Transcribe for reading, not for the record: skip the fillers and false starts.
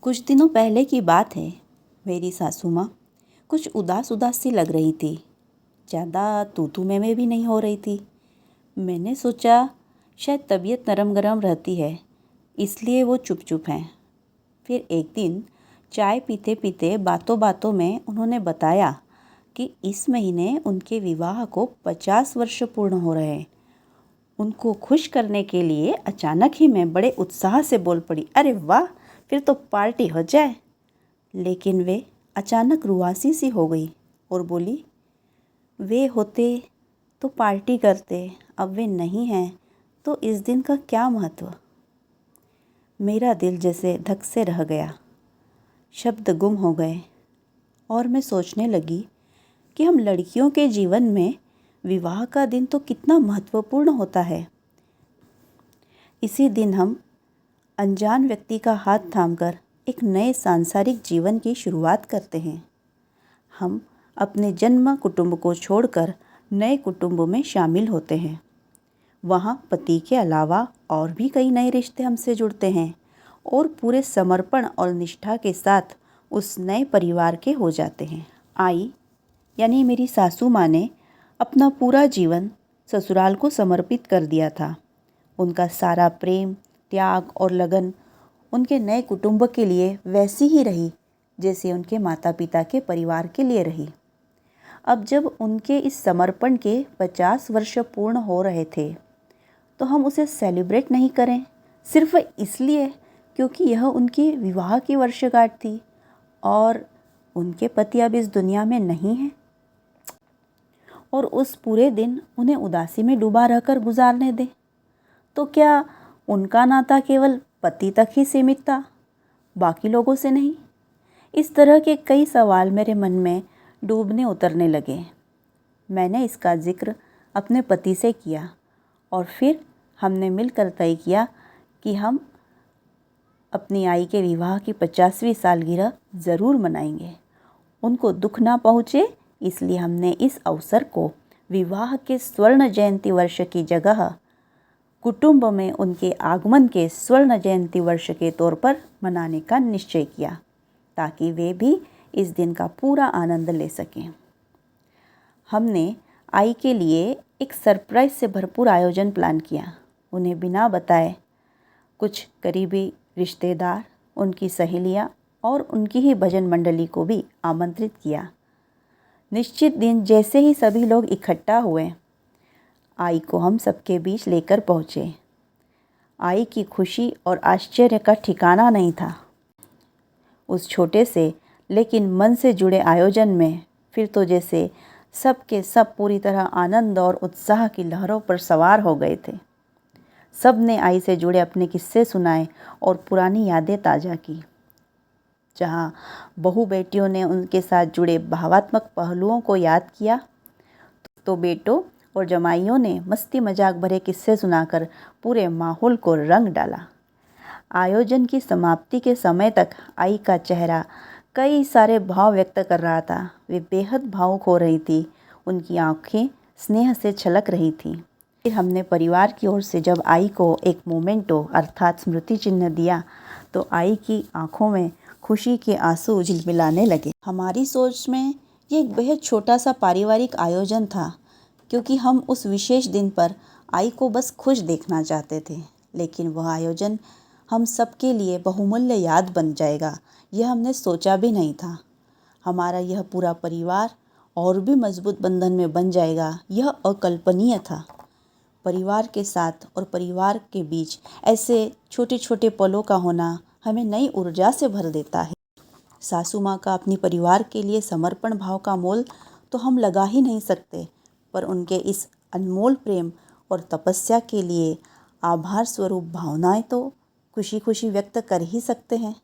कुछ दिनों पहले की बात है। मेरी सासू माँ कुछ उदास उदास सी लग रही थी। ज़्यादा तू मैं भी नहीं हो रही थी। मैंने सोचा शायद तबीयत नरम गरम रहती है, इसलिए वो चुप चुप हैं। फिर एक दिन चाय पीते पीते बातों बातों में उन्होंने बताया कि इस महीने उनके विवाह को 50 वर्ष पूर्ण हो रहे हैं। उनको खुश करने के लिए अचानक ही मैं बड़े उत्साह से बोल पड़ी, अरे वाह, फिर तो पार्टी हो जाए। लेकिन वे अचानक रुआसी सी हो गई और बोली, वे होते तो पार्टी करते, अब वे नहीं हैं तो इस दिन का क्या महत्व। मेरा दिल जैसे धक से रह गया, शब्द गुम हो गए और मैं सोचने लगी कि हम लड़कियों के जीवन में विवाह का दिन तो कितना महत्वपूर्ण होता है। इसी दिन हम अनजान व्यक्ति का हाथ थामकर एक नए सांसारिक जीवन की शुरुआत करते हैं। हम अपने जन्म कुटुंब को छोड़कर नए कुटुंब में शामिल होते हैं। वहाँ पति के अलावा और भी कई नए रिश्ते हमसे जुड़ते हैं और पूरे समर्पण और निष्ठा के साथ उस नए परिवार के हो जाते हैं। आई यानी मेरी सासू माँ ने अपना पूरा जीवन ससुराल को समर्पित कर दिया था। उनका सारा प्रेम, त्याग और लगन उनके नए कुटुंब के लिए वैसी ही रही जैसे उनके माता पिता के परिवार के लिए रही। अब जब उनके इस समर्पण के 50 वर्ष पूर्ण हो रहे थे तो हम उसे सेलिब्रेट नहीं करें, सिर्फ इसलिए क्योंकि यह उनकी विवाह की वर्षगांठ थी और उनके पति अब इस दुनिया में नहीं हैं। और उस पूरे दिन उन्हें उदासी में डूबा रहकर गुजारने दें, तो क्या उनका नाता केवल पति तक ही सीमित था, बाकी लोगों से नहीं? इस तरह के कई सवाल मेरे मन में डूबने उतरने लगे। मैंने इसका जिक्र अपने पति से किया और फिर हमने मिलकर तय किया कि हम अपनी आई के विवाह की 50वीं सालगिरह ज़रूर मनाएंगे। उनको दुख ना पहुँचे, इसलिए हमने इस अवसर को विवाह के स्वर्ण जयंती वर्ष की जगह कुटुंब में उनके आगमन के स्वर्ण जयंती वर्ष के तौर पर मनाने का निश्चय किया, ताकि वे भी इस दिन का पूरा आनंद ले सकें। हमने आई के लिए एक सरप्राइज से भरपूर आयोजन प्लान किया। उन्हें बिना बताए कुछ करीबी रिश्तेदार, उनकी सहेलियां और उनकी ही भजन मंडली को भी आमंत्रित किया। निश्चित दिन जैसे ही सभी लोग इकट्ठा हुए, आई को हम सबके बीच लेकर पहुँचे। आई की खुशी और आश्चर्य का ठिकाना नहीं था। उस छोटे से लेकिन मन से जुड़े आयोजन में फिर तो जैसे सब के सब पूरी तरह आनंद और उत्साह की लहरों पर सवार हो गए थे। सब ने आई से जुड़े अपने किस्से सुनाए और पुरानी यादें ताज़ा की। जहाँ बहू बेटियों ने उनके साथ जुड़े भावात्मक पहलुओं को याद किया, तो बेटों और जमाइयों ने मस्ती मजाक भरे किस्से सुनाकर पूरे माहौल को रंग डाला। आयोजन की समाप्ति के समय तक आई का चेहरा कई सारे भाव व्यक्त कर रहा था। वे बेहद भावुक हो रही थी, उनकी आंखें स्नेह से छलक रही थीं। फिर हमने परिवार की ओर से जब आई को एक मोमेंटो अर्थात स्मृति चिन्ह दिया, तो आई की आंखों में खुशी के आंसू झिलमिलाने लगे। हमारी सोच में ये एक बेहद छोटा सा पारिवारिक आयोजन था, क्योंकि हम उस विशेष दिन पर आई को बस खुश देखना चाहते थे। लेकिन वह आयोजन हम सबके लिए बहुमूल्य याद बन जाएगा, यह हमने सोचा भी नहीं था। हमारा यह पूरा परिवार और भी मजबूत बंधन में बन जाएगा, यह अकल्पनीय था। परिवार के साथ और परिवार के बीच ऐसे छोटे छोटे पलों का होना हमें नई ऊर्जा से भर देता है। सासू माँ का अपनी परिवार के लिए समर्पण भाव का मोल तो हम लगा ही नहीं सकते, पर उनके इस अनमोल प्रेम और तपस्या के लिए आभार स्वरूप भावनाएं तो खुशी खुशी व्यक्त कर ही सकते हैं।